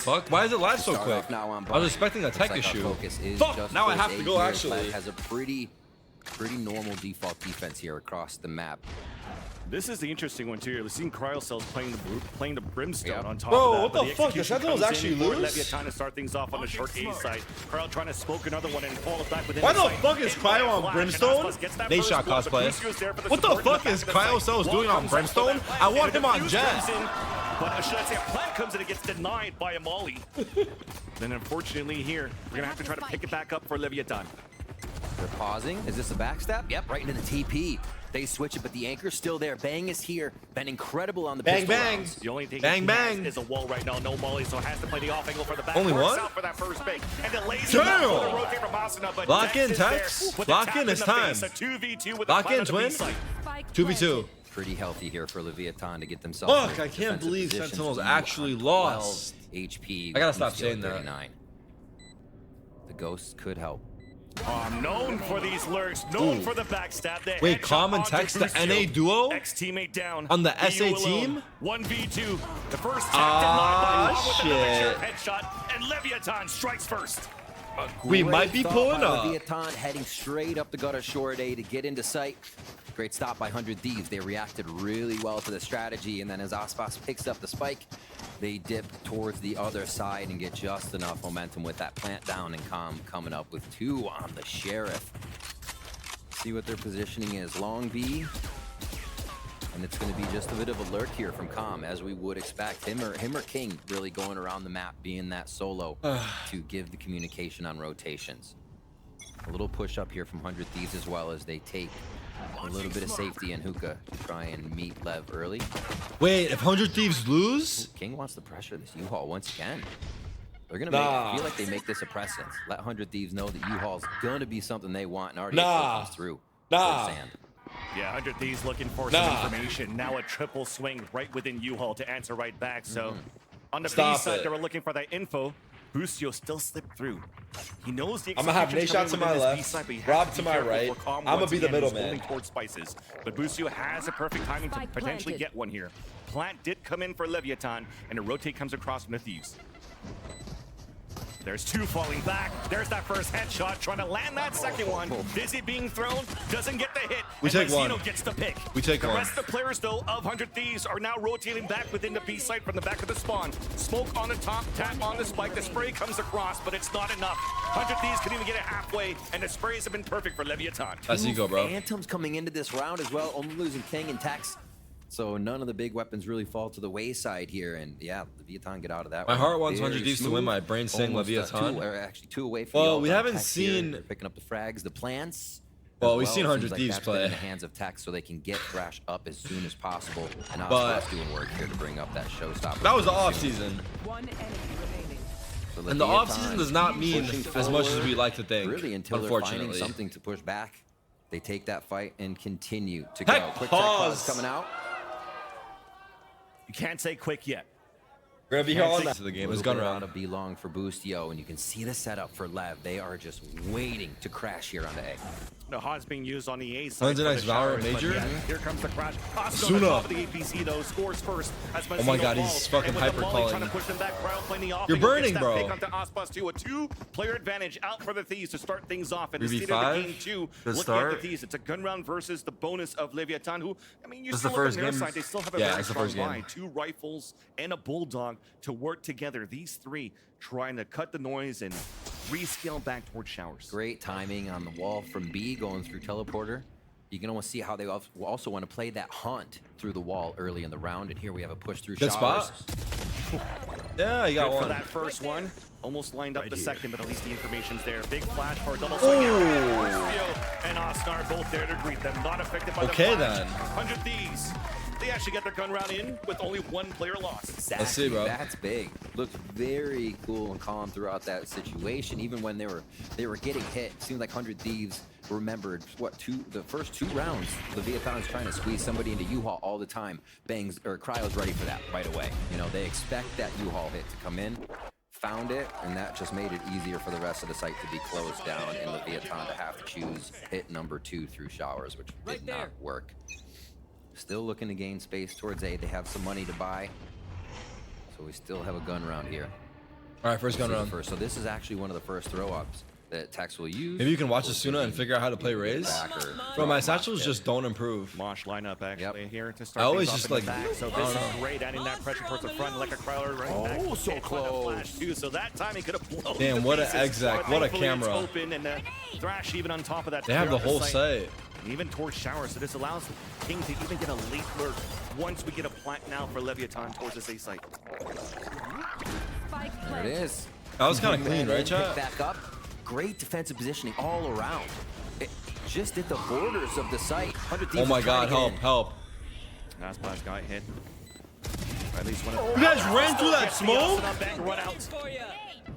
Fuck, why is it live so quick? I was expecting a tech issue. Fuck, now I have to go actually. Has a pretty normal default defense here across the map. This is the interesting one too. You're seeing Cryocells playing the Brimstone on top Bro, of that. what the fuck? The Sentinels actually lose? Leviatan to start things off on the short A side. Cryo trying to smoke another one and fall back within Why the fuck is Cryo on Brimstone? They shot cosplay. What the fuck is Cryocells doing on Brimstone? I want him on Jet. But should I say a plant comes in and gets denied by a molly. Then unfortunately here, we're gonna have to try to pick it back up for Leviatan. They're pausing. Is this a backstab? Yep, right into the TP. They switch it, but the anchor's still there. Bang is here. Been incredible on the bang pistol bang. rounds. The only thing bang bang is a wall right now. No molly, so has to play the off angle for the back. Only one? Out for that first pick and delays Lock in, Tex. Lock in, it's time. 2v2 with Lock in, twin. 2v2. Pretty healthy here for Leviatan to get themselves. Fuck, I can't believe Sentinels actually lost. HP. I gotta stop saying that. The ghost could help. Known for these lurks, known for the backstab. Wait, Calm and Tex, the NA duo? Ex-teammate down. On the SA team? 1v2. The first shit. Headshot, and Leviatan strikes first. We might be pulling up. Leviatan heading straight up the gutter short A to get into sight. Great stop by 100Thieves. They reacted really well to the strategy, and then as Aspas picks up the spike, they dip towards the other side and get just enough momentum with that plant down, and Calm coming up with 2 on the Sheriff. See what their positioning is. Long B, and it's going to be just a bit of a lurk here from Calm, as we would expect. Him or King really going around the map, being that solo to give the communication on rotations. A little push up here from 100Thieves as well, as they take a little bit of safety in Hookah to try and meet Lev early. Wait, if 100Thieves lose? King wants to pressure this U-Haul once again. They're going to feel like they make this a precedent. Let 100Thieves know that U-Haul's going to be something they want, and already comes through. Sand. Yeah, 100Thieves looking for some information. Now a triple swing right within U-Haul to answer right back. So on the B side, they were looking for that info. Busio still slipped through. He knows the. I'm gonna have Nate to my left, Rob to my right. I'm gonna be the middleman. Towards spices, but Busio has a perfect timing to potentially get one here. Plant did come in for Leviatan, and a rotate comes across from the Thieves. There's 2 falling back. There's that first headshot, trying to land that second one. Dizzy being thrown, doesn't get the hit. We take one. Gets the pick. We take one. The rest of the players, though, of 100Thieves are now rotating back within the B site from the back of the spawn. Smoke on the top, tap on the spike. The spray comes across, but it's not enough. 100Thieves can even get it halfway, and the sprays have been perfect for Leviatan. That's Eco, bro. Phantoms coming into this round as well, only losing King and Tex. So none of the big weapons really fall to the wayside here, and yeah, Leviatan get out of that. My heart wants 100Thieves to win. My brain saying Leviatan. Actually 2 away from. Well, we haven't seen picking up the frags, the plants. Well, we've seen 100Thieves play in the hands of Tex, so they can get Thrash up as soon as possible. And Oscar's doing work here to bring up that showstopper. That was the off season. So and the off season does not mean as much as we like to think. Really, until unfortunately, they're finding something to push back, they take that fight and continue to Heck, go. Quick pause coming out. You can't say quick yet. We're gonna be here all night. The game is gun round. To be long for Boostio, and you can see the setup for Lev. They are just waiting to crash here on the A. The HOD's being used on the A side. When's the next Valorant major? Yeah, here comes the crash. Sooner. Top of the APC though scores first. Oh my God, he's fucking hyper calling. You're burning, bro. A 2-player advantage out for the Thieves to start things off. And the game 2. Looking at the Thieves, it's a gun round versus the bonus of Leviatan, who, I mean, you still look on their side. They still have a very strong line. 2 rifles and a bulldog to work together. These 3 trying to cut the noise and rescale back towards showers. Great timing on the wall from B going through teleporter. You can almost see how they also want to play that hunt through the wall early in the round, and here we have a push through good showers. Spot. Yeah, you got good one. For that first one, almost lined up the second, but at least the information's there. Big flash for a double swing. And Oscar both there to greet them. Not affected by the flash. Then. 100Thieves. They actually get their gun round in with only 1 player lost. Exactly. Let's see, bro. That's big. Looked very cool and calm throughout that situation. Even when they were getting hit, it seemed like 100Thieves remembered the first 2 rounds. Leviatan is trying to squeeze somebody into U-Haul all the time. Bangs or Cryo's ready for that right away. You know, they expect that U-Haul hit to come in. Found it, and that just made it easier for the rest of the site to be closed down, and Leviatan to have to choose hit number 2 through showers, which did not work. Still looking to gain space towards A. They have some money to buy, so we still have a gun round here. All right, first gun round. So this is actually one of the first throw-ups that Tex will use. Maybe you can watch Asuna and figure out how to play Raze. Bro, my satchels just don't improve. Mosh lineup actually here to start. I always just like, back. So this is great, adding that pressure towards the front, like a crawler right back. Oh, so close. Too. So that time he could have blown. Damn, what an exec, what a camera. Open and the Thrash even on top of that. They have the whole site. And even towards shower, so this allows King to even get a late lurk once we get a plant now for Leviatan towards this A site. There it is. That was kind of clean, right, chat? Back up. Great defensive positioning all around. Just at the borders of the site. Oh my God, help. Aspas got hit. At least one of you guys ran through that smoke?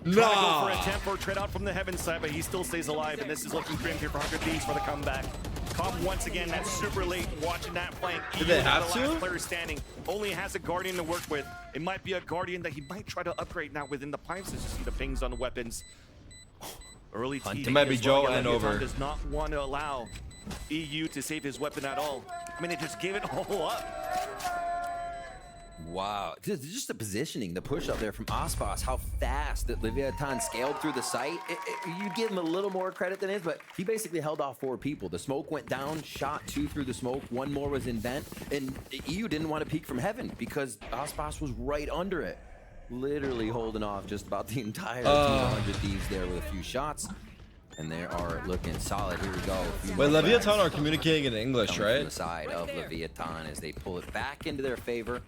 Nah. For a attempt for a trade out from the heaven side, but he still stays alive, and this is looking grim here for 100Thieves for the comeback. Come once again, that's super late watching that flank. Did they have the to? last player standing only has a Guardian to work with. It might be a Guardian that he might try to upgrade now within the pipes as you see the pings on the weapons. Early TD. It might be Joe and over. Does not want to allow EU to save his weapon at all. I mean, it just gave it all up. Wow, just the positioning, the push up there from Aspas, how fast that Leviatan scaled through the site. You give him a little more credit than his, but he basically held off 4 people. The smoke went down, shot 2 through the smoke, 1 more was in vent, and EU didn't want to peek from heaven because Aspas was right under it. Literally holding off just about the entire team of 100Thieves there with a few shots. And they are looking solid. Here we go. Wait, Leviatan are communicating in English, right? From the side of Leviatan as they pull it back into their favor.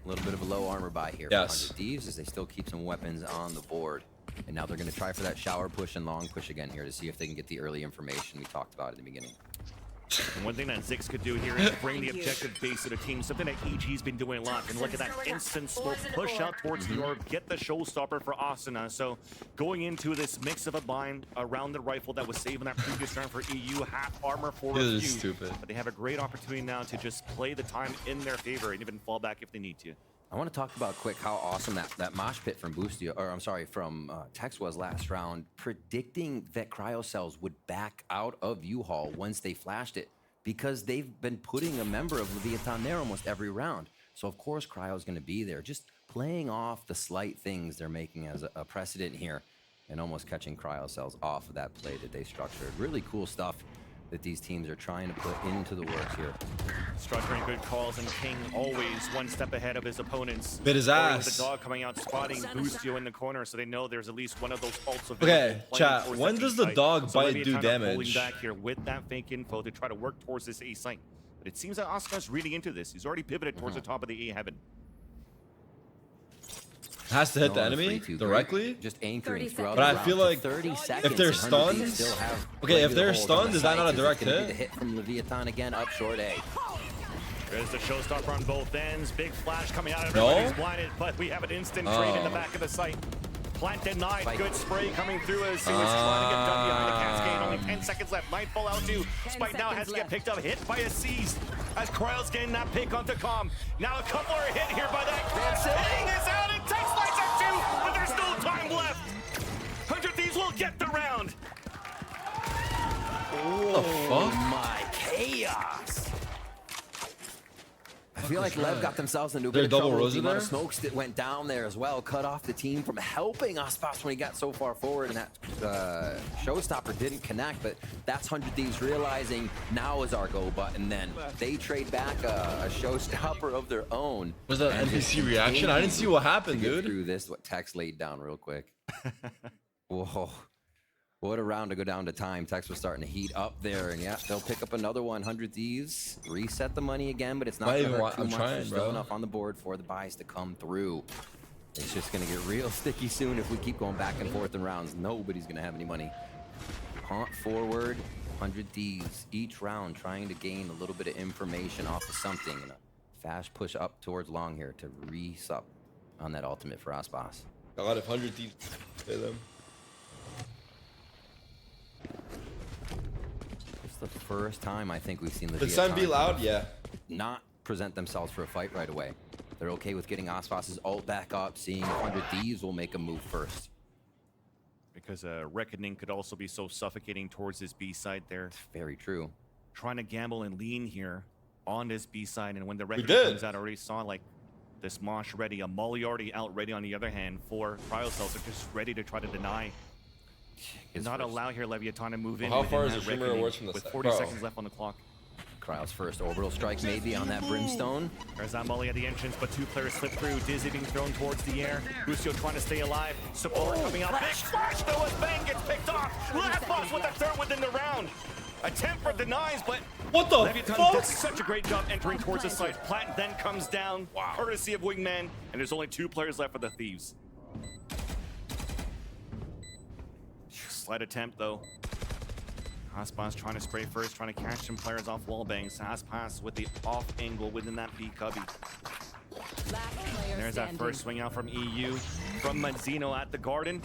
A little bit of a low armor buy here for 100Thieves as they still keep some weapons on the board. And now they're going to try for that shower push and long push again here to see if they can get the early information we talked about at the beginning. And one thing that Zix could do here is bring the objective base to the team, something that EG's been doing a lot. And look at that instant smoke push out towards the orb, get the showstopper for Asuna. So going into this mix of a bind around the rifle that was saving that previous round for EU, half armor for a few. Stupid. But they have a great opportunity now to just play the time in their favor and even fall back if they need to. I want to talk about quick how awesome that mosh pit from Boostio, or I'm sorry, from Tex was last round, predicting that cryo cells would back out of U-Haul once they flashed it, because they've been putting a member of Leviatan there almost every round. So of course cryo's going to be there, just playing off the slight things they're making as a precedent here, and almost catching cryo cells off of that play that they structured. Really cool stuff that these teams are trying to put into the works here. Structuring good calls, and King always one step ahead of his opponents. Bit his ass. The dog coming out, spotting Boostio in the corner, so they know there's at least one of those ults available. Okay, chat, when does the dog bite do damage? Pulling back here with that fake info to try to work towards this A site. But it seems that Oscar's reading into this. He's already pivoted towards the top of the A heaven. Has to hit the enemy directly, just anchoring throughout. But I feel like 30 seconds, if they're stunned, okay, if they're stunned, is that not a direct hit? The hit from Leviatan again up short A. There's the showstopper on both ends. Big flash coming out. Everybody's blinded, but we have an instant trade in the back of the site. Plant denied. Good spray coming through as he was trying to get done behind the cascade. Only 10 seconds left. Nightfall out too. Spike now has to get picked up. Hit by a seize as Cryo's getting that pick onto Calm. Now a couple are hit here by that. Ping is out and takes lights up too, but there's no time left. 100Thieves will get the round. Oh my chaos. I feel like Lev got themselves into a bit of trouble. The amount of smokes that went down there as well cut off the team from helping Aspas when he got so far forward, and that showstopper didn't connect. But that's 100Thieves realizing now is our go button. Then they trade back a showstopper of their own. Was that an NPC reaction? I didn't see what happened, dude. Through this, what Tex laid down real quick. Whoa. What a round to go down to time. Tex was starting to heat up there, and yeah, they'll pick up another 100Thieves, reset the money again, but it's not going to hurt too much. There's still enough on the board for the buys to come through. It's just going to get real sticky soon if we keep going back and forth in rounds. Nobody's going to have any money. Haunt forward, 100Thieves each round trying to gain a little bit of information off of something, and a fast push up towards long here to resup on that ultimate for Aspas. God, if 100Thieves play them. It's the first time I think we've seen Did Sun be loud? Yeah. Not present themselves for a fight right away. They're okay with getting Aspas's ult back up, seeing if 100Thieves will make a move first. Because Reckoning could also be so suffocating towards this B side there. It's very true. Trying to gamble and lean here on this B side, and when the Reckoning comes out, I already saw like This Mosh ready, a Molly already out ready on the other hand for Cryocells. They're just ready to try to deny. Not allow here Leviatan to move in. How far is the Shimmer Awards from the with 40 seconds left on the clock? Cryo's first orbital strike maybe on that Brimstone. There's that Molly at the entrance, but two players slip through. Dizzy being thrown towards the air. Busio trying to stay alive. Support coming out. Big splash though as Bang gets picked off. Last boss with the third within the round. Attempt for denies, but What the Leviatan fuck? does such a great job entering towards the site. Plat then comes down, courtesy of Wingman, and there's only 2 players left for the Thieves. Slight attempt though. Aspas trying to spray first, trying to catch some players off wall bangs. Aspas with the off angle within that B cubby. There's that first swing out from EU. From Manzino at the Garden.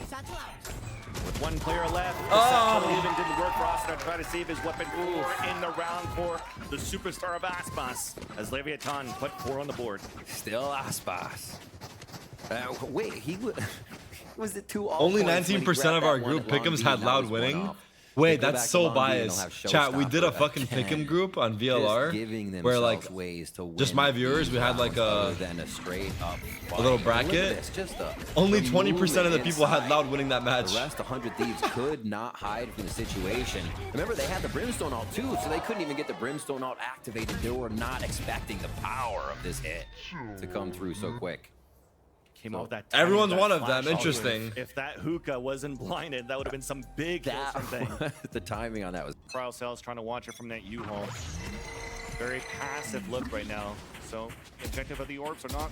With 1 player left. Oh. Even didn't work for Austin to try to save his weapon 4 in the round for the superstar of Aspas. As Leviatan put 4 on the board. Still Aspas. Wait, he was it 2 Only 19% of our group pick'ems had loud winning. Wait, that's so biased. Chat, we did a fucking pick'em group on VLR where like just my viewers, we had like a little bracket. Only 20% of the people had loud winning that match. The rest 100 Thieves could not hide from the situation. Remember, they had the Brimstone ult too, so they couldn't even get the Brimstone ult activated. They were not expecting the power of this hit to come through so quick. Came off that everyone's one of them. Interesting. If that hookah wasn't blinded, that would have been some big kills from Bang. The timing on that was. Cryocells trying to watch it from that U-Haul. Very passive look right now. So the objective of the orbs are not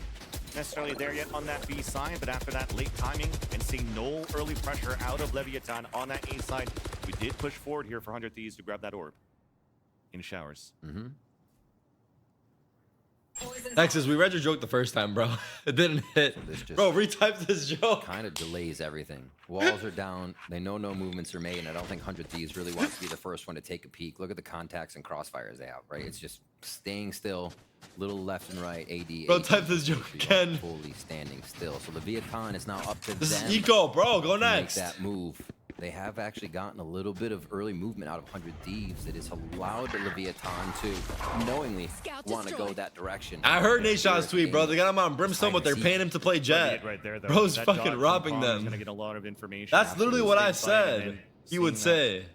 necessarily there yet on that B side, but after that late timing and seeing no early pressure out of Leviatan on that A side, we did push forward here for 100 Thieves to grab that orb in showers. Texas, we read your joke the first time, bro. It didn't hit. So bro, retype this joke. Kind of delays everything. Walls are down. They know no movements are made, and I don't think 100 Thieves really wants to be the first one to take a peek. Look at the contacts and crossfires they have, right? It's just staying still, little left and right. AD. Bro, type this joke again. Fully standing still. So Leviatan is now up to this them. This is Eco, bro. Go next. Make that move. They have actually gotten a little bit of early movement out of 100 Thieves that has allowed the Leviatan to knowingly want to go that direction. I heard Nashon's tweet, bro. They got him on Brimstone, but they're paying him to play Jet. Right there, bro's fucking robbing them. Gonna get a lot of information. That's literally what I said. He would say.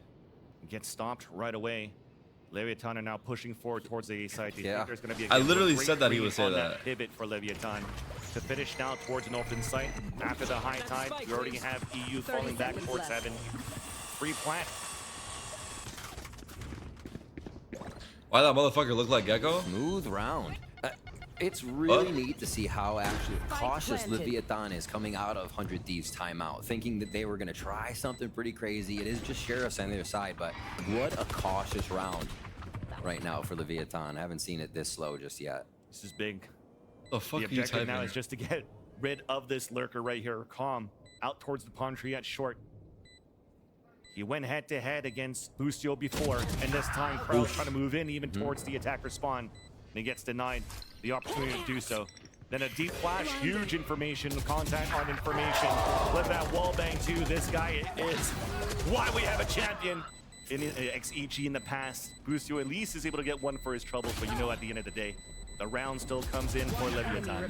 Get stopped right away. Leviatan are now pushing forward towards the A side. Yeah. There's gonna be a I literally said that he would say that. Pivot for Leviatan to finish now towards an open site. After the high tide, we already have EU falling back towards 7. Free plant. Why that motherfucker look like Gecko? Smooth round. It's really neat to see how actually cautious Leviatan is coming out of 100 Thieves timeout, thinking that they were going to try something pretty crazy. It is just Sheriffs on their side, but what a cautious round right now for Leviatan. I haven't seen it this slow just yet. This is big. The fuck the are you objective typing? Now is just to get rid of this lurker right here. Calm out towards the palm tree at short. He went head to head against Busio before, and this time Crow's trying to move in even towards the attacker spawn. And he gets denied the opportunity to do so. Then a deep flash, huge information, contact on information. With that wall bang too, this guy is why we have a champion in XEG in the past. Busio at least is able to get one for his troubles, but you know at the end of the day, the round still comes in for Leviatan.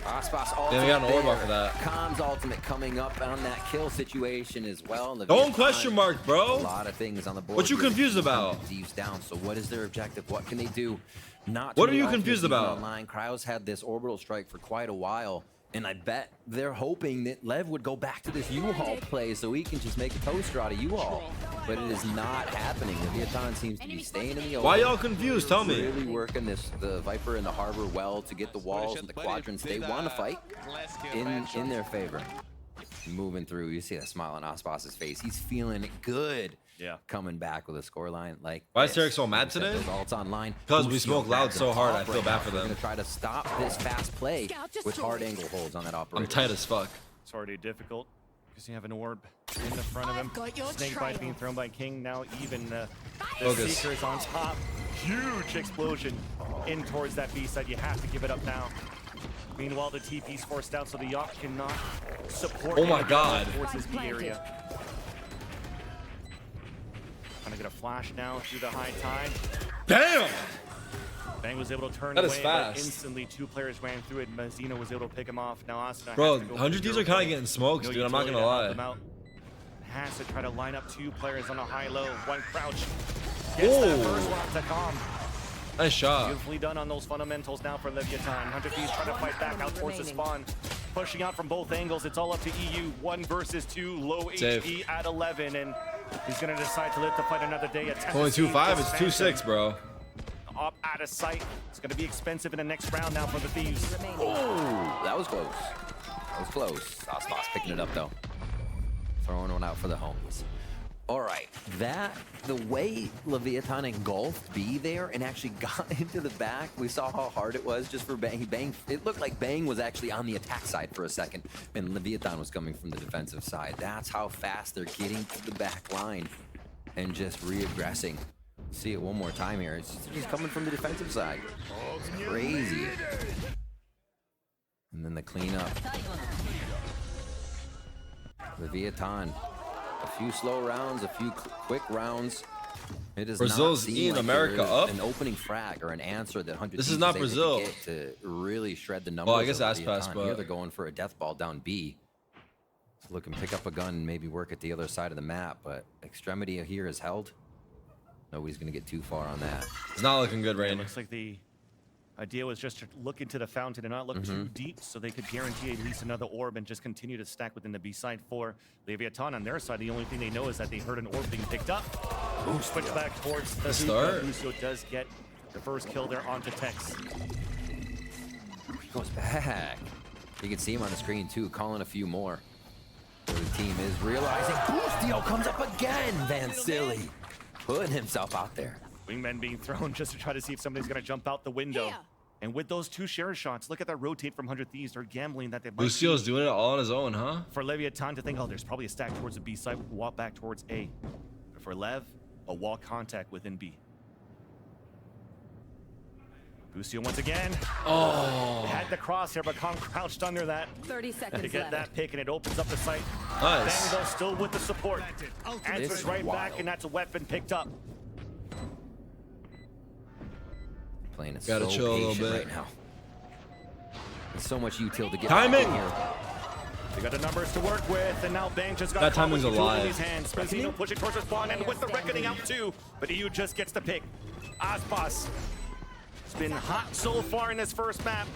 Aspas yeah, we got an orb off of that. Khan's ultimate coming up on that kill situation as well. Don't question mark, bro. A lot of things on the board. What you confused about? Thieves down. So what is their objective? What can they do? What are you confused about? Online. Cryo's had this orbital strike for quite a while, and I bet they're hoping that Lev would go back to this U-Haul play so he can just make a toaster out of U-Haul. But it is not happening. Leviatan seems to be staying in the open. Why y'all confused? Tell me. Really working the Viper and the Harbor well to get the walls and the quadrants. They want to fight in their favor. Moving through, you see that smile on Aspas's face. He's feeling good. Yeah. Coming back with a scoreline like. Why is Tarik so mad today? Because we smoke loud so hard, I feel bad for them. We're gonna try to stop this fast play with hard angle holds on that operator. I'm tight as fuck. It's already difficult because you have an orb in the front of him. Snake bite being thrown by King. Now even the Seekers on top. Huge explosion in towards that B side. You have to give it up now. Meanwhile, the TP's forced out, so the Yacht cannot support. Oh my god. Towards his B area. Trying to get a flash now through the high tide. Damn! Bang was able to turn That away, is but fast. instantly 2 players ran through it. Mazzino was able to pick him off. Now Asuna Bro, has to go 100 Thieves are kind of getting smoked, No dude. I'm not utility gonna to help lie. them out. Has to try to line up 2 players on a high-low. 1 crouch. Gets that first one to calm. Nice shot. Beautifully done on those fundamentals now for Leviatan. 100 Thieves trying to fight back out towards the spawn. Pushing out from both angles. It's all up to EU. 1 versus 2. Low Safe. HE at 11. And he's going to decide to live to fight another day. Only 2-5. It's 2-6, bro. Up out of sight. It's going to be expensive in the next round now for the Thieves. Oh, that was close. That was close. Aspas picking it up though. Throwing one out for the homies. All right, the way Leviatan engulfed B there and actually got into the back, we saw how hard it was just for Bang. It looked like Bang was actually on the attack side for a second, and Leviatan was coming from the defensive side. That's how fast they're getting to the back line and just reaggressing. See it one more time here. It's just coming from the defensive side. It's crazy. And then the cleanup. Leviatan. A few slow rounds, a few quick rounds. It is Brazil's not eating like America up. An opening frag or an answer that 100 This is not Thieves Brazil. get to really shred the numbers. Well, I guess of Aspas, Leviatan. but Here they're going for a death ball down B. So look and pick up a gun and maybe work at the other side of the map, but extremity here is held. Nobody's gonna get too far on that. It's not looking good, It Rain. looks like the idea was just to look into the fountain and not look too deep so they could guarantee at least another orb and just continue to stack within the B side for Leviatan. On their side, the only thing they know is that they heard an orb being picked up. Switch back towards the start. Lucio does get the first kill there onto Tex. He goes back. You can see him on the screen too, calling a few more. So the team is realizing Boostio comes up again. Van Silly putting himself out there. Wingmen being thrown just to try to see if somebody's going to jump out the window. And with those 2 share shots, look at that rotate from 100 Thieves. They're gambling that they might Lucio's doing it all on his own, huh? for Leviatan to think, oh, there's probably a stack towards the B side, walk back towards A. But for Lev, a wall contact within B. Lucio once again. Oh, Had the crosshair, but Kong crouched under that 30 seconds to get left. that pick, and it opens up the site. nice. Bang, though, still with the support. Answers This right is back, wild. and that's a weapon picked up. Playing it Gotta so chill a little patient bit. right now. There's so much util to get Timing! back in here. They got the numbers to work with, and now Bang just got That caught timing's with the tool in alive. his hands. Mazzino pushing towards the spawn, and with the reckoning out too. But EU just gets the pick. Aspas. It's been hot so far in this first map.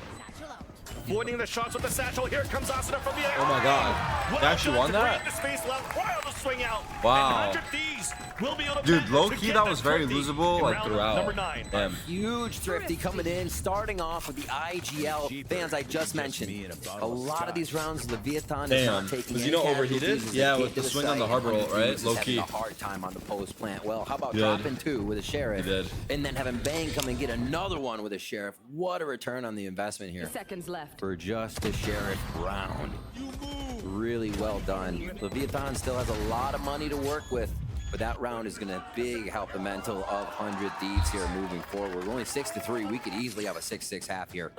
Avoiding the shots with the satchel. Here comes Asuna from the air. Oh my god. They actually won that? The space left. Wild to swing out. Wow. And 100 Thieves will be able to Dude, back low to key, get that was very 20 losable, in like, round throughout. Number 9. Damn. Huge Thrifty coming in, starting off with the IGL fans I just mentioned. A lot of these rounds, Leviatan is Damn. not taking Was any he not overheated? casualties as Yeah, they with get the to swing on the site. harbor ult, 100 right? Thieves is Low having key. a hard time on the post plant. Well, how about Good. dropping 2 with a sheriff? He did. And then having Bang come and get another one with a sheriff. What a return on the investment here. Seconds left. For just a sheriff round. Really well done. Leviatan still has a lot of money to work with, but that round is going to big help the mental of 100 Thieves here moving forward. We're only 6-3. We could easily have a 6-6 half here.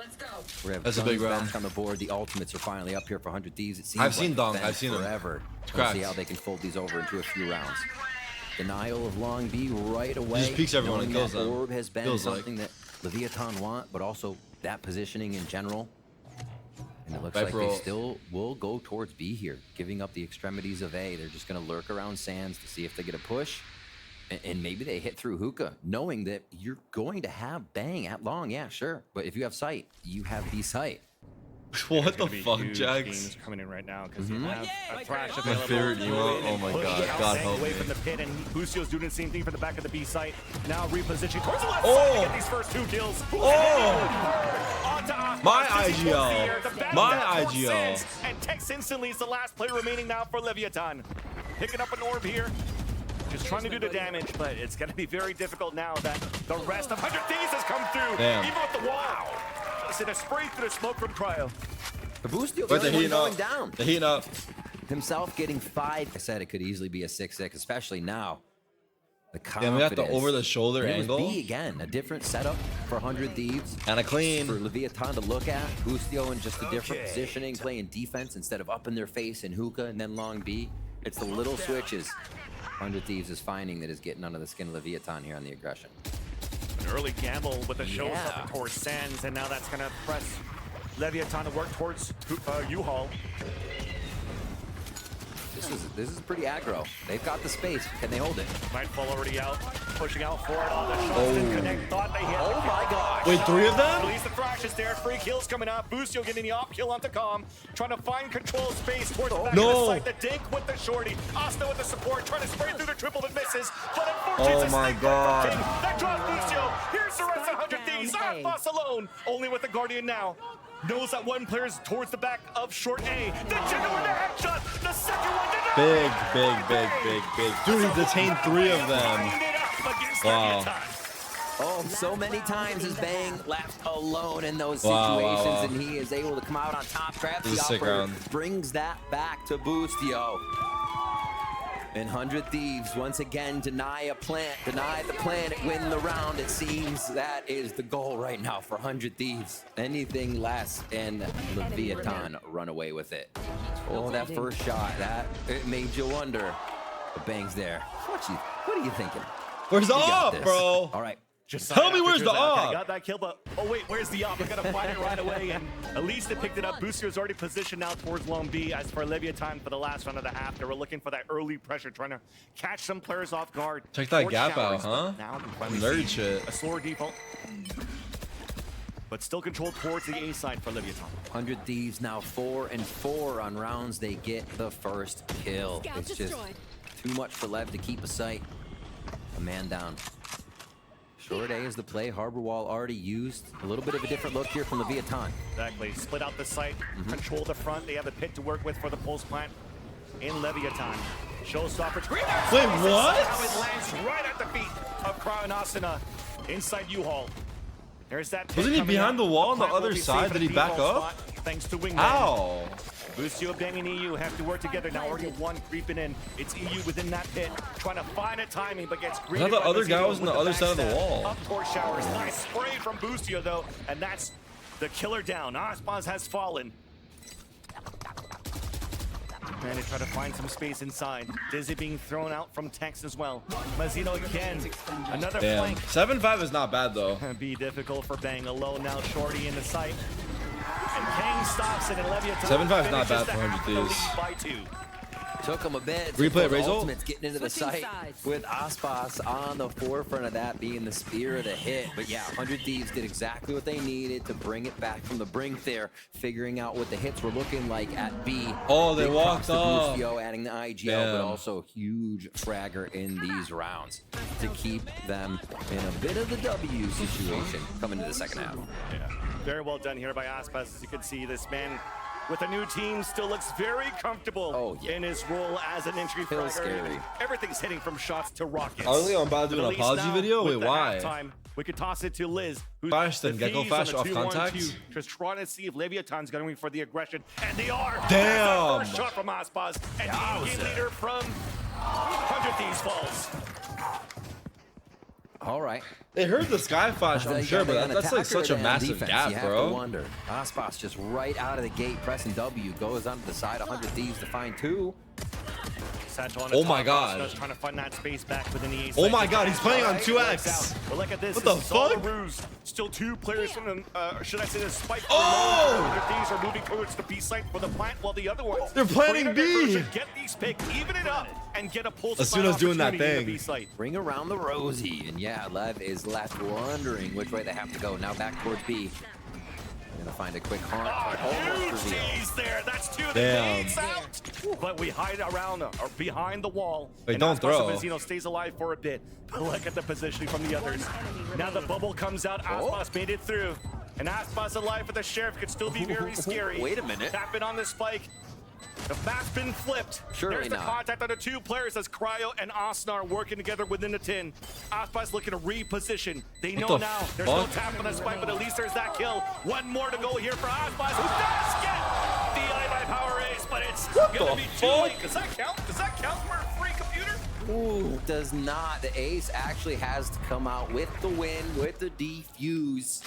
We have That's a big guns round. back on the board. The ultimates are finally up here for 100 Thieves. It seems I've seen like Dong. it's been I've seen him. forever. It's We'll see cracked. how they can fold these over into a few rounds. Denial of long B right away. just peeks everyone and knowing kills that them. orb has been Feels like. something that Leviatan want, but also that positioning in general. And it looks Viper like they ult. still will go towards B here, giving up the extremities of A. They're just going to lurk around Sands to see if they get a push. And maybe they hit through hookah, knowing that you're going to have Bang at long. Yeah, sure. But if you have sight, you have B sight. What the Gonna be fuck, huge Jax? games coming in right now because you have a Thrash My available. favorite emote. Oh my Push god. out God Bang help away me. from the pit, and Lucio's doing the same thing for the back of the B site. Now repositioning towards the left Oh! side to get these first 2 kills. Oh! Onto Aspas. My As he IGL. pulls the air, the back My down towards IGL. Sands, and Tex instantly is the last player remaining now for Leviatan. Picking up an orb here. Just trying to do the damage, but it's going to be very difficult now that the rest of 100 Thieves has come through. Damn. Even with the wall. It's in a spray through the smoke from Cryo. The Boostio But they're heating going up. down. They're heating up. Himself getting 5. I said it could easily be a 6-6, especially now. The Damn, we got the confidence. over-the-shoulder And it was angle. B again, a different setup for 100 Thieves. And a clean. For Leviatan to look at, Boostio in just a different positioning, playing defense instead of up in their face and hookah and then long B. It's the little switches 100 Thieves is finding that is getting under the skin of Leviatan here on the aggression. An early gamble with the show up towards Sands, and now that's gonna press Leviatan to work towards U-Haul. This is pretty aggro. They've got the space. Can they hold it? Nightfall already out, pushing out for it. All the shots didn't connect. Thought they hit. Oh my gosh. Wait, 3 of them? Release the thrashes there. Free kills coming up. Boostio getting the op kill onto Calm. Trying to find control space towards the back of the site. The dink with the shorty. Asta with the support. Trying to spray through the triple but misses. But unfortunately, oh my god. That drops Boostio. Here's the rest of 100 Thieves. Boss alone. Only with the Guardian now. Knows that one player's towards the back of short A. The Jigga with the headshot. The second one did not. Big. Dude, he detained 3 of them. Wow. Oh, so many times is Bang left alone in those situations, and he is able to come out on top. Traps the offer, brings that back to Boostio. And 100 Thieves once again deny the planet, win the round. It seems that is the goal right now for 100 Thieves. Anything less, and Leviatan run away with it. Oh, that first shot, it made you wonder. But Bang's there. What are you thinking? Where's the op, bro? All right. Just tell me where's the op. Got that kill, but oh wait, where's the op? I gotta find it right away. And at least they picked it up. Boostio's already positioned now towards Long B. As for Leviatan for the last round of the half, they were looking for that early pressure, trying to catch some players off guard. Check that gap out, huh? Now nerd shit. A slower default, but still controlled towards the A side for Leviatan. 100 Thieves now 4-4 on rounds. They get the first kill. It's just too much for Lev to keep a sight. A man down. Short A is the play. Harbor Wall already used. A little bit of a different look here from Leviatan. Exactly. Split out the site, control the front. They have a pit to work with for the pulse plant in Leviatan. Showstopper. Wait, what? It lands right at the feet of Cryonosina inside U-Haul. There's that. Wasn't he behind the wall on the other side? Did he back up? Thanks to Wingman. Ow. Boostio, Bang, and EU have to work together now. Already one creeping in. It's EU within that pit, trying to find a timing, but gets greeted. I thought the other guy was on the other side of the wall. Up towards showers. Nice spray from Boostio, though, and that's the killer down. Aspaz has fallen. And they try to find some space inside. Dizzy being thrown out from Tex as well. Mazzino again. Another flank. 7-5 is not bad, though. Be difficult for Bang. Alone now, Shorty in the sight. And Kang stops it, and Leviatan 7-5 is not bad for 100 Thieves. By 2. Took him a bit. Replay Razor. Ultimate's getting into the sight with Aspas on the forefront of that being the spear of the hit. But yeah, 100 Thieves did exactly what they needed to bring it back from the brink there, figuring out what the hits were looking like at B. Oh, they walked off. Adding the IGL, but also huge fragger in these rounds to keep them in a bit of the W situation coming into the second half. Yeah, very well done here by Aspas. As you can see, this man with a new team still looks very comfortable in his role as an entry fragger. Everything's hitting from shots to rockets. Are we about to do an apology video? Wait, why? We could toss it to Liz, who's Fast and Gecko Flash off contact. Just trying to see if Leviatan's going for the aggression, and they are. Damn! First shot from Aspas, and the game leader from 100 Thieves falls. All right. They heard the sky flash, I'm sure, but that's like such a massive gap, bro. Wonder. Aspas just right out of the gate pressing W, goes onto the side. 100 Thieves to find 2. Oh my god. Trying to find that space back within the oh my god, he's playing on 2x. But look at this. What the fuck? Still 2 players from the, should I say the spike? Oh! These are moving towards the B site for the plant, while the other ones. They're planning B. Get these picked, even it up, and get a pulse. As soon as doing that thing. Bring around the Rosie, and yeah, Lev is left wondering which way they have to go. Now back towards B. Gonna find a quick haunt. Huge cheese there. That's 2 of the gates out. But we hide around or behind the wall. Wait, don't throw. Mazzino stays alive for a bit. But look at the positioning from the others. Now the bubble comes out. Aspas made it through. And Aspas alive for the sheriff could still be very scary. Wait a minute. Tapping on the spike. The map's been flipped. Surely There's the contact on the 2 players as Cryo and Osnar working together within the 10. Aspas looking to reposition. They know now there's no tap on the spike, but at least there's that kill. One more to go here for Aspas, who does get the eye power ace, but it's gonna be too late. Does that count? Does that count for a free computer? Ooh, does not. The ace actually has to come out with the win, with the defuse.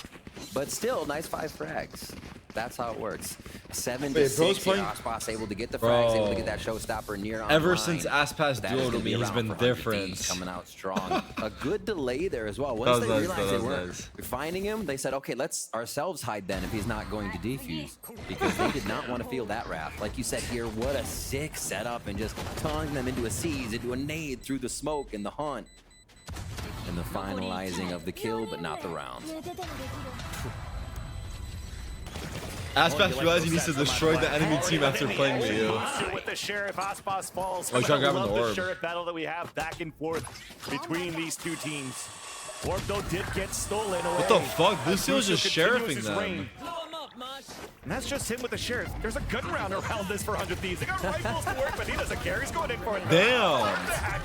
But still, nice 5 frags. That's how it works. 7 Wait, to 6. playing... Aspas able to get the frags, able to get that showstopper near online. Ever since Aspas duoed me, he's been different. Coming out strong. A good delay there as well. Once they realized they weren't finding him, they said, okay, let's ourselves hide then if he's not going to defuse. Because they did not want to feel that wrath. Like you said here, what a sick setup, and just tonguing them into a seize, into a nade through the smoke and the hunt. And the finalizing of the kill, but not the round. Aspas realized he needs to destroy the enemy team after playing with you. With the Sheriff, Aspas falls. Oh, trying to grab the the orb. Sheriff battle that we have back and forth between these two teams. Orb though did get stolen away. What the fuck? Lucio's just sheriffing them. Reign. And that's just him with the Sheriff. There's a gun round around this for 100 Thieves. They got rifles to work, but he doesn't care. He's going in for it. Damn.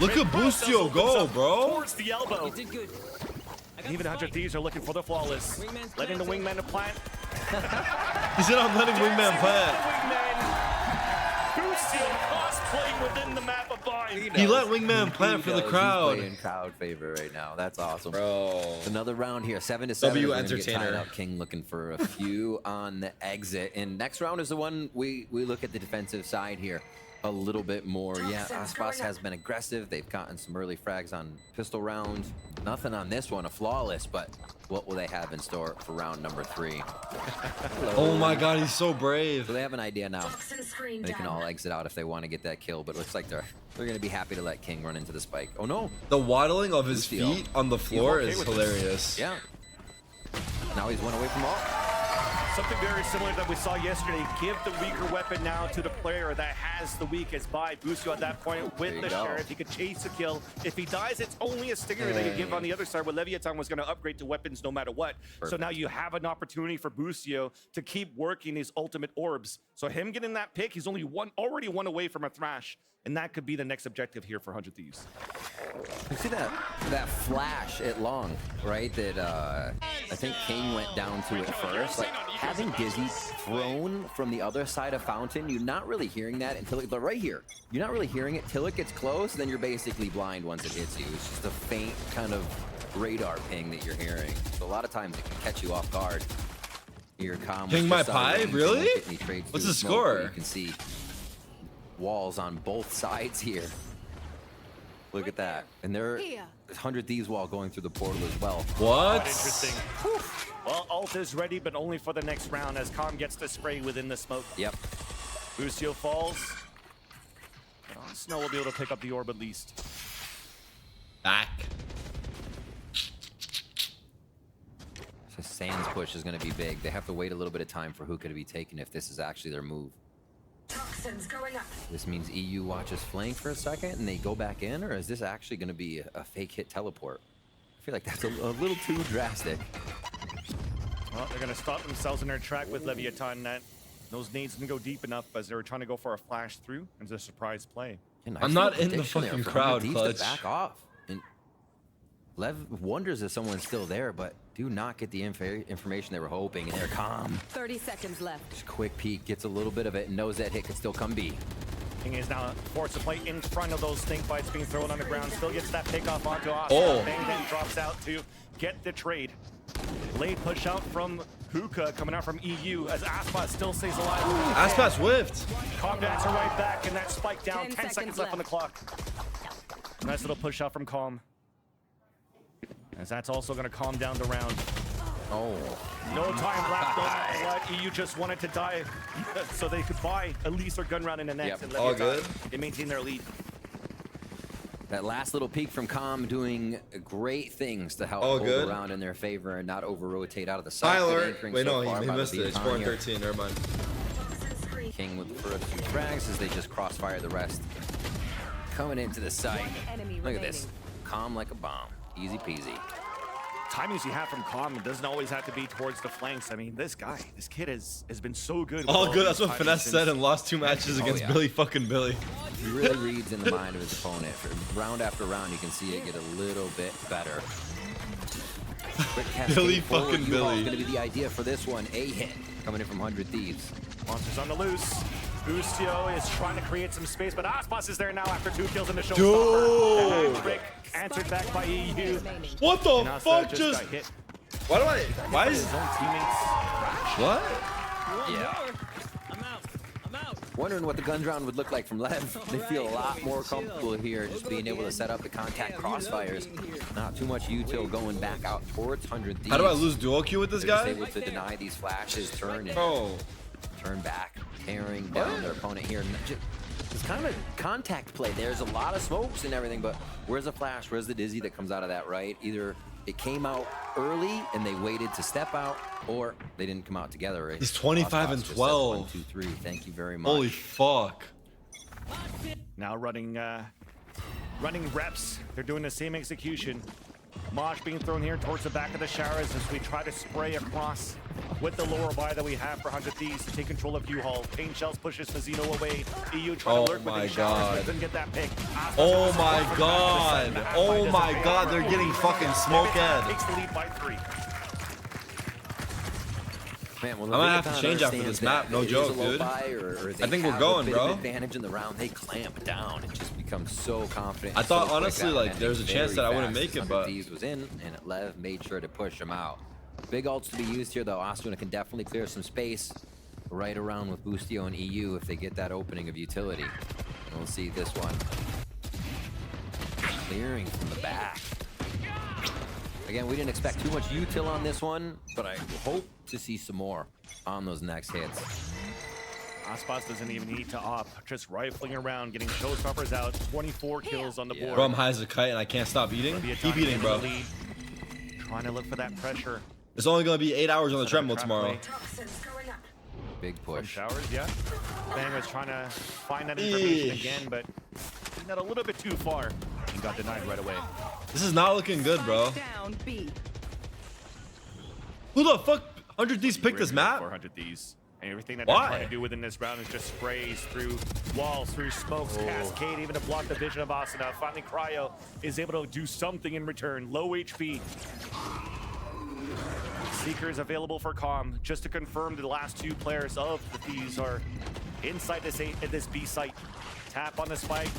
Look at Bustio go, bro. Towards the elbow. He did good. Even 100 Thieves are looking for the flawless. Letting the wingman to plant. He said I'm letting wingman plant. Bustio cosplaying within the map of bind. He let wingman plant for the crowd. He's playing crowd favor right now. That's awesome. Bro. Another round here, 7 to 7. W entertainer. King looking for a few on the exit. And next round is the one we look at the defensive side here a little bit more. Yeah, Aspas has been aggressive. They've gotten some early frags on pistol rounds. Nothing on this one, a flawless, but what will they have in store for round number 3? Oh my god, he's so brave. So they have an idea now. They can all exit out if they want to get that kill, but it looks like they're going to be happy to let King run into the spike. Oh no. The waddling of his feet on the floor is hilarious. Yeah. Now he's one away from all. Something very similar that we saw yesterday. Give the weaker weapon now to the player that has the weakest. By Bustio at that point with the Sheriff. He could chase a kill. If he dies, it's only a stinger they could give on the other side, where Leviatan was going to upgrade to weapons no matter what. Perfect. So now you have an opportunity for Bustio to keep working his ultimate orbs. So him getting that pick, he's already one away from a thrash. And that could be the next objective here for 100 Thieves. You see that flash at long, right? That I think King went down to it first. Like having Dizzy thrown from the other side of Fountain, you're not really hearing that until it, right here. You're not really hearing it till it gets close. Then you're basically blind once it hits you. It's just a faint kind of radar ping that you're hearing. So a lot of times it can catch you off guard. Here comes King my pie, really? What's the score? You can see walls on both sides here. Look at that. And there's 100 Thieves wall going through the portal as well. What? Interesting. Well, ult is ready, but only for the next round as Calm gets to spray within the smoke. Yep. Bustio falls. Snow will be able to pick up the orb at least. Back. So Sands push is going to be big. They have to wait a little bit of time for hookah to be taken if this is actually their move. Toxins going up. This means EU watches flank for a second and they go back in, or is this actually going to be a fake hit teleport? I feel like that's a little too drastic. Well, they're going to stop themselves in their track with Leviatan. That those nades didn't go deep enough as they were trying to go for a flash through and a surprise play. Yeah, nice. I'm not in the fucking crowd, Clutch. Back off. And Lev wonders if someone's still there, but do not get the information they were hoping, and they're calm. 30 seconds left. Just quick peek, gets a little bit of it, and knows that hit could still come B. King is now forced to play in front of those stink bites being thrown on the ground. Still gets that pick off onto Oscar. Oh. Bang then drops out to get the trade. Late push out from Hookah coming out from EU as Aspas still stays alive. Aspas whiffed. Calm Dancer right back, and that spike down. 10 seconds left on the clock. Nice little push out from Calm. As that's also going to calm down the round. Oh. No time left, no matter what. EU just wanted to die so they could buy at least their gun round in the next. Yep. And All good. They maintain their lead. That last little peek from Calm doing great things to help All hold good. around in their favor and not over-rotate out of the side. Tyler. Wait, no, he missed it. It's 4-13. Never mind. King with the first 2 frags as they just crossfire the rest. Coming into the site. Look at this. Calm like a bomb. Easy peasy. Timings you have from Calm, it doesn't always have to be towards the flanks. I mean, this kid has been so good. All good. That's what Finesse said and lost 2 matches against Billy fucking Billy. He really reads in the mind of his opponent. Round after round, you can see it get a little bit better. Billy fucking Billy. Going to be the idea for this one. A hit coming in from 100 Thieves. Monsters on the loose. Bustio is trying to create some space, but Aspas is there now after 2 kills in the Dude. showstopper. Answered back by EU. What the fuck just... got hit. Why is... His own teammates. What? I'm out. Wondering what the gun round would look like from Lev. They feel a lot more comfortable here just being able to set up the contact crossfires. Not too much util going back out towards 100Thieves. How do I lose duo Q with this guy? Able to deny these flashes, turn back, tearing down their opponent here. It's kind of a contact play. There's a lot of smokes and everything, but where's the flash? Where's the dizzy that comes out of that, right? Either it came out early and they waited to step out, or they didn't come out together. Right? He's 25 and 12. 1, 2, 3. Thank you very much. Holy fuck. Now running reps. They're doing the same execution. Mosh being thrown here towards the back of the showers as we try to spray across with the lower buy that we have for 100Thieves to take control of U-Haul. Pain Shells pushes Mazzino away. EU trying to lurk within showers, but doesn't get that pick. Oh my god. Oh my god, they're getting fucking smoke ed. Takes the lead by 3. Man, well, I might have to change after this map, no joke, dude. I think we're going, bro. Advantage in the round, they clamp down and just become so confident. I thought honestly, like, there was a chance that I wouldn't make it, but 100Thieves was in, and Lev made sure to push him out. Big ults to be used here, though. Asuna can definitely clear some space right around with Boostio and EU if they get that opening of utility. And we'll see this one clearing from the back. Again, we didn't expect too much util on this one, but I hope to see some more on those next hits. Aspas doesn't even need to op, just rifling around, getting showstoppers out. 24 kills on the board. Bro, I'm high as a kite and I can't stop eating. Keep eating, bro. Trying to look for that pressure. It's only gonna be 8 hours on the treadmill tomorrow. Big push. Showers, yeah. Bang was trying to find that information again, but got a little bit too far and got denied right away. This is not looking good, bro. Down B. Who the fuck 100Thieves picked this map? 100Thieves. And everything that Why? they're trying to do within this round is just sprays through walls, through smokes, cascade, even to block the vision of Asuna. Finally, Cryo is able to do something in return. Low HP. Seeker is available for calm. Just to confirm, the last 2 players of the Thieves are inside this B site. Tap on the spike.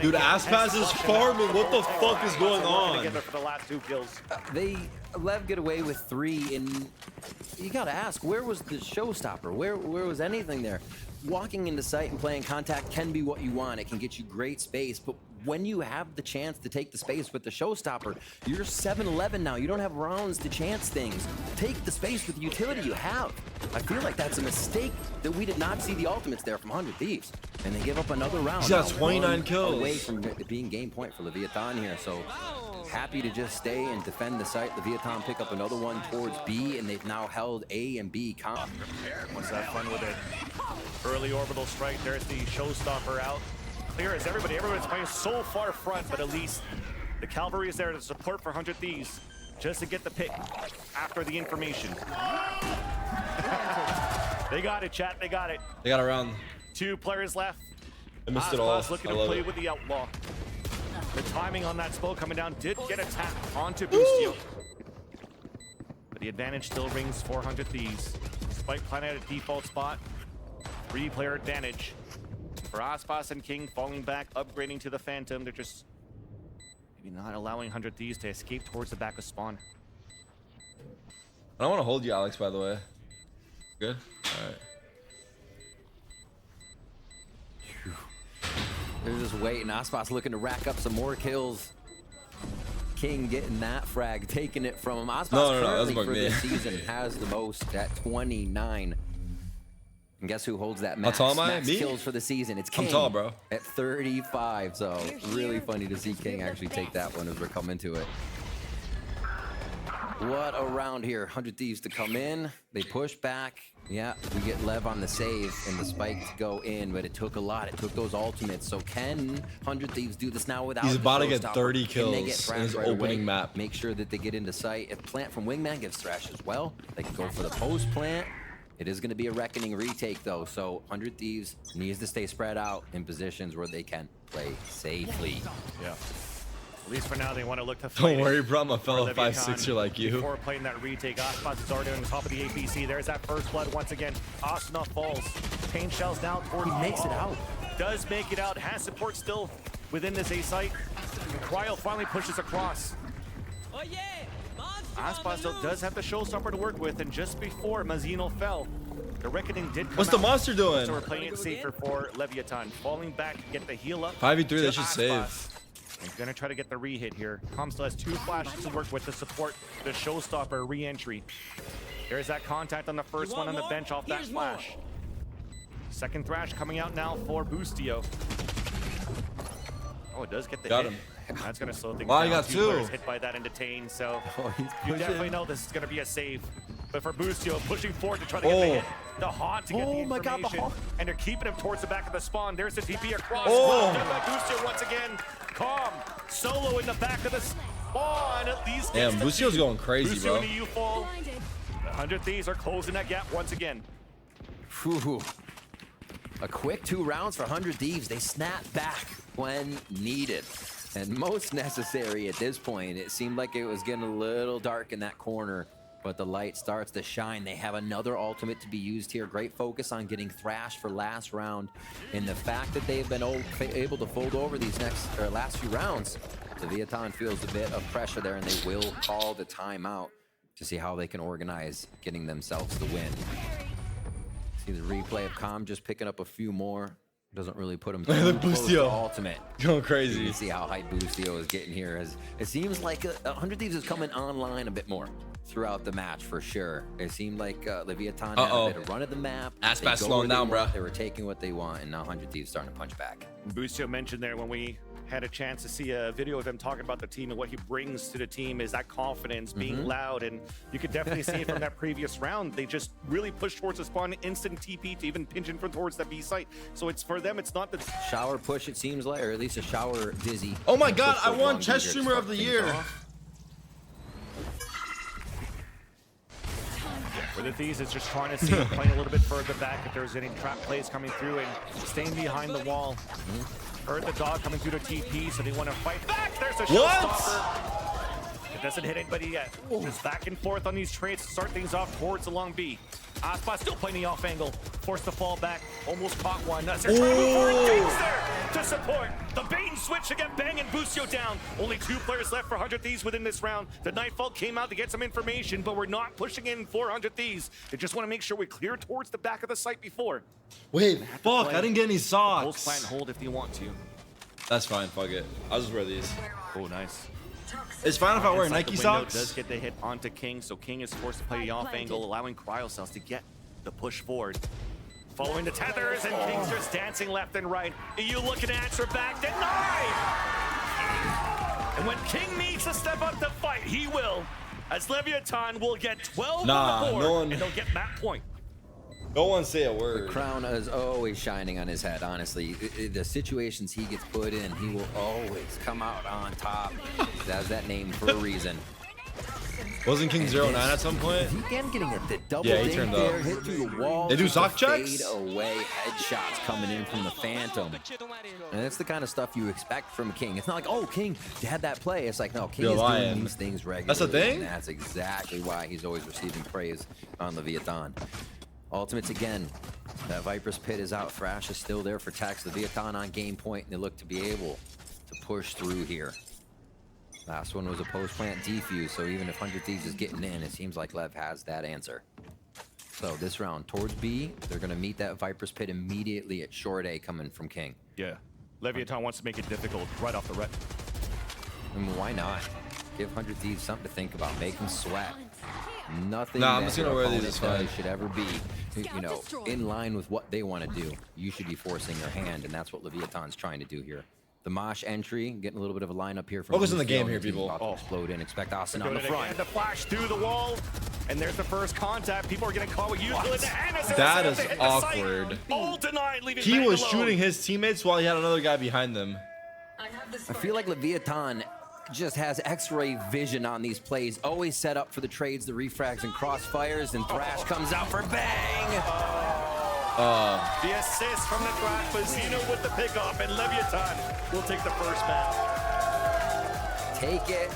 Dude, Aspas is farming. What the fuck is going on? Together for the last 2 kills. They Lev get away with 3, and you gotta ask, where was the showstopper? Where was anything there? Walking into sight and playing contact can be what you want. It can get you great space, but when you have the chance to take the space with the showstopper, you're 7-11 now. You don't have rounds to chance things. Take the space with the utility you have. I feel like that's a mistake that we did not see the ultimates there from 100Thieves. And they give up another round. He's got 29 kills. Away from being game point for Leviatan here. So happy to just stay and defend the site. Leviatan pick up another one towards B, and they've now held A and B comp. What's that fun with it? Early orbital strike. There's the showstopper out. Clear as everybody's playing so far front, but at least the cavalry is there to support for 100Thieves just to get the pick after the information. They got it, chat. They got it. They got around. 2 players left. I missed it all. Looking I to love play it. with the outlaw. The timing on that spell coming down did get a tap onto Boostio. But the advantage still rings for 100Thieves. Spike planted at a default spot. 3-player advantage. For Aspas and King falling back, upgrading to the Phantom. They're just maybe not allowing 100Thieves to escape towards the back of spawn. I don't want to hold you, Alex, by the way. Good? Alright. They're just waiting. Aspas looking to rack up some more kills. King getting that frag, taking it from him. Aspas currently for this season has the most at 29. And guess who holds that max, How tall am I? max Me? kills for the season? It's King. I'm tall, bro. At 35, so really funny to see King actually take that one as we're coming to it. What a round here. 100Thieves to come in. They push back. Yeah, we get Lev on the save and the spike to go in, but it took a lot. It took those ultimates. So can 100Thieves do this now without He's the about to get showstopper? 30 Can they get kills in Thrash his right opening away? map. Make sure that they get into sight. If plant from Wingman gives Thrash as well, they can go for the post plant. It is going to be a reckoning retake, though, so 100Thieves needs to stay spread out in positions where they can play safely. Yeah. At least for now, they want to look to fight. Don't worry, bro. I'm a fellow Leviatan 5'6" like you. Before playing that retake, Aspas is already on the top of the APC. There's that first blood once again. Asuna falls. Pain Shells down toward He makes it out. Does make it out. Has support still within this A site. Cryo finally pushes across. Oh yeah! Aspas still does have the showstopper to work with, and just before Mazzino fell, The Reckoning did come What's the out, monster doing? so we're playing it safer for Leviatan. Falling back to get the heal up. 5v3, they to should Aspas. save. And gonna try to get the re-hit here. Com still has 2 flashes to work with to support the showstopper re-entry. There's that contact on the first one on the bench off that flash. Second thrash coming out now for Boostio. Oh, it does get the Got hit. him. That's gonna slow things Wow, down. he got 2 2. players hit by that and detained, so Oh, he's you pushing. definitely know this is gonna be a save. But for Boostio, pushing forward to try to get the hit. The haunt to get the Oh my God, the information. haunt. And they're keeping him towards the back of the spawn. There's the TP across. Oh. Well done by Boostio once again. Calm. Solo in the back of the spawn. At least Damn, gets the Boostio's feed. going crazy, Boostio bro. into U-fall. The 100 Thieves are closing that gap once again. Whew. A quick 2 rounds for 100 Thieves. They snap back when needed. And most necessary at this point. It seemed like it was getting a little dark in that corner, but the light starts to shine. They have another ultimate to be used here. Great focus on getting thrashed for last round. And the fact that they've been able to fold over these last few rounds, Leviatan feels a bit of pressure there, and they will call the timeout to see how they can organize getting themselves the win. See the replay of Com just picking up a few more. Doesn't really put him Look at the close to Boostio. ultimate. Going You crazy. can see how hype Boostio is getting here. As it seems like 100 Thieves is coming online a bit more throughout the match for sure. It seemed like Leviatan had a bit of run of the map. Aspas They go slowing where they down, want, bruh. They were taking what they want, and now 100 Thieves starting to punch back. Boostio mentioned there when we had a chance to see a video of them talking about the team and what he brings to the team is that confidence, being loud, and you could definitely see it from that previous round. They just really pushed towards the spawn, instant TP to even pinch in from towards that B site. So it's for them, it's not the Shower push, it seems like, or at least a shower dizzy. Oh my God, Push I goes won long Chess to Streamer start of the things Year. off. For the Thieves, it's just trying to see playing a little bit further back if there's any trap plays coming through and staying behind the wall. Heard the dog coming through the TP, so they want to fight back. There's a showstopper. It doesn't hit anybody yet. Just back and forth on these trades to start things off towards the long B. Aspas still playing the off angle. Forced to fall back. Almost caught one. That's their trying to move forward. King's there to support. The bait and switch to get Bang and Boostio down. Only 2 players left for 100 Thieves within this round. The Nightfall came out to get some information, but we're not pushing in for 100 Thieves. They just want to make sure we clear towards the back of the site before. Wait, fuck, I didn't get any Hold socks. plant hold if you want to. That's fine, fuck it. I'll just wear these. Oh, nice. It's fine if I wear Inside Nike the window socks. does get the hit onto King, so King is forced to play the off angle, allowing Cryocells to get the push forward. Following the tethers, and King's just dancing left and right. EU looking to answer back, denied! And when King needs to step up to fight, he will. As Leviatan will get 12 on the board, no one- and they'll get map point. No one say a word. Crown is always shining on his head, honestly. The situations he gets put in, he will always come out on top. That's that name for a reason. Wasn't King 09 at some point? Again, getting it. The double Yeah, he dink turned there, up. hit through the wall. They do just sock a checks? Fade away headshots coming in from the Phantom. And that's the kind of stuff you expect from King. It's not like, oh, King had that play. It's like, no, King is doing these things regularly. That's the thing? And that's exactly why he's always receiving praise on Leviatan. Ultimates again. That Viper's Pit is out. Thrash is still there for Tax. Leviatan on game point, and they look to be able to push through here. Last one was a post-plant defuse, so even if 100 Thieves is getting in, it seems like Lev has that answer. So this round, towards B, they're going to meet that Viper's Pit immediately at short A coming from King. Yeah, Leviatan wants to make it difficult right off the rep. I mean, why not? Give 100 Thieves something to think about. Make them sweat. Nothing Nah, I'm that just gonna your wear these, opponent it's does fine. should ever be, you know, in line with what they want to do. You should be forcing your hand, and that's what Leviatan's trying to do here. The Mosh entry, getting a little bit of a lineup here from Focus on the Boostio, game and here, the team people. about to explode in. Expect Austin on Doing the it front. again, the flash through the wall, and there's the first contact. People are getting caught with Euclid in the hand. As That they is hit the site. awkward. All denied, leaving He Bang was alone. shooting his teammates while he had another guy behind them. I feel like Leviatan just has X-ray vision on these plays. Always set up for the trades, the refrags, and crossfires, and Thrash comes out for Bang! The assist from the Thrash, Bazino with the pickoff, and Leviatan will take the first map. Take it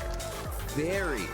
very,